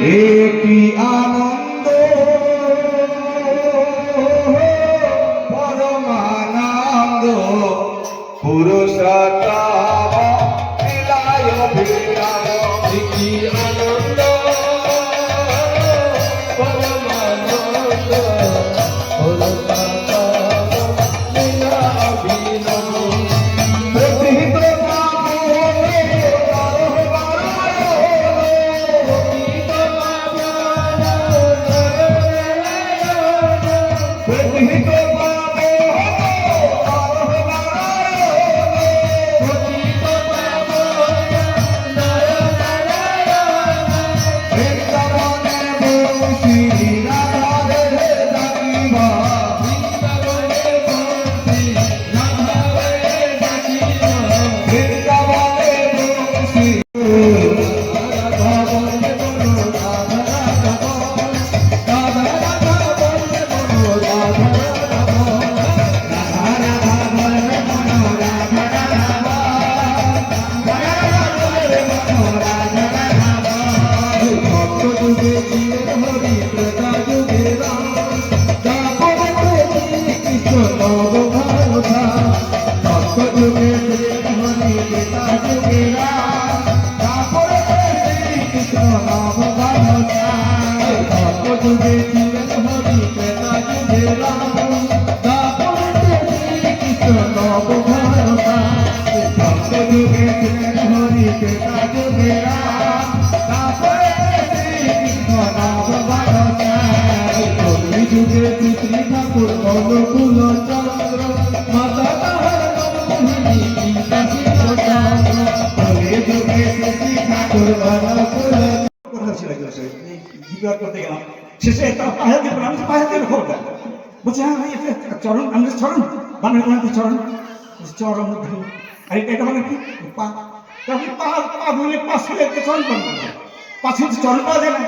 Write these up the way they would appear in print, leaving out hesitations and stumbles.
একটি আনন্দ পরমানন্দ পুরুষোত্তম লীলায় বিরাম। একটি আনন্দ পরমানন্দ পুরুষোত্তম লীলায় বিরাম। শেষে বলছে হ্যাঁ ভাই এটা চরণ আমাদের চরণ বানানো চরণ চরণ আর এটা মানে কি পা পা ধরে পাশ ফেলে চরণ বানানো পাশে চরণ পাওয়া যায় না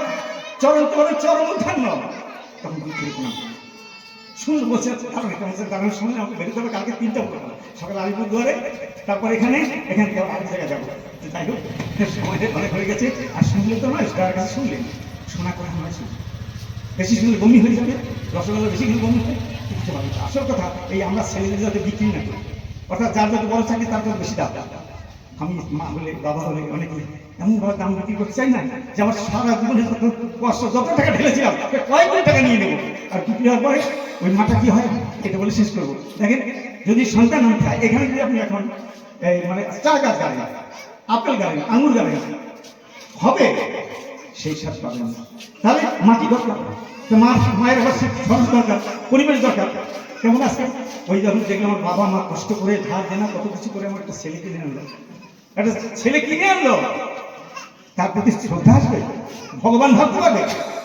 চরণ তো মানে চরণ উঠান্ন তখন শুনতে বলছে কারণ শুনে আমাকে বেরোতে হবে কালকে 3টা বলবো সকালে আলিপুরদুয়ারে তারপর এখানে আরেক জায়গায় যাবো যাই হোক সময়টা অনেক হয়ে গেছে আর শুনলে তো নয় তার কাছে শুনলেন শোনা কথা নয় শুনলে বেশি শুনলে বমি হয়ে যাবে রসগোল্লা বেশি কিন্তু বমি হয় কিছু ভালো আসল কথা এই আমরা ছেলেদের যাতে বিক্রি না করি অর্থাৎ যার যত বড় চাকরি তার তত বেশি দাম আমি মা হলে বাবা হলে অনেকে এমনভাবে দাম বিক্রি করতে চাই না যে আমার সারা জীবনে কষ্ট যত টাকা ঢেলেছিলাম কয়েক কোটি টাকা নিয়ে নেবো আর বিক্রি হওয়ার পরে ওই মাটা কি হয় এটা বলে শেষ করবো দেখেন যদি সন্তান না খায় এখানে যদি আপনি এখন এই মানে চা গাছ গাড়েন আপেল গাড়েন আঙুর গাড়েন হবে সেই স্বাদ পাবেন না তাহলে মাটি দরকার মায়ের আবার খরচ দরকার পরিবেশ দরকার কেমন আছে ওই যখন দেখলাম আমার বাবা মা কষ্ট করে ধার দেনা কত কিছু করে আমার একটা ছেলে কিনে আনলো একটা ছেলে কিনে আনলো তার প্রতি শ্রদ্ধা আসবে ভগবান ভাবতে পারবে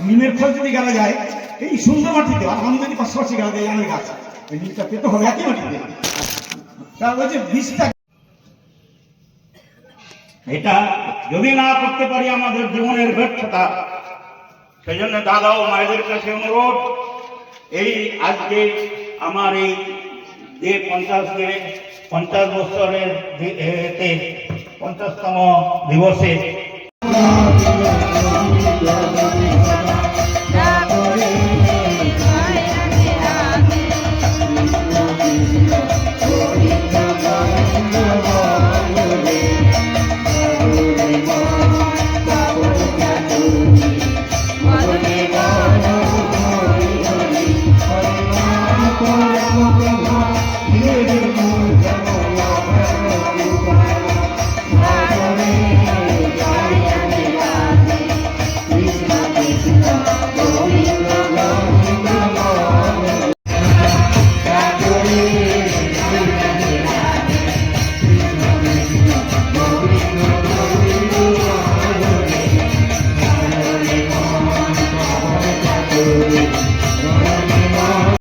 নিমের ফল যদি গালা যায় এই সুন্দর মাটিতে আর আমি যদি পাশাপাশি গালা যায় আমি গাছ ওই নিমটা পেতে হবে একই মাটিতে তার বলছে বীজটা এটা যদি না করতে পারি আমাদের জীবনের ব্যর্থতা সেই জন্য দাদা ও মায়েদের কাছে অনুরোধ এই আজকে আমার এই যে 50 বছরের 50তম দিবসে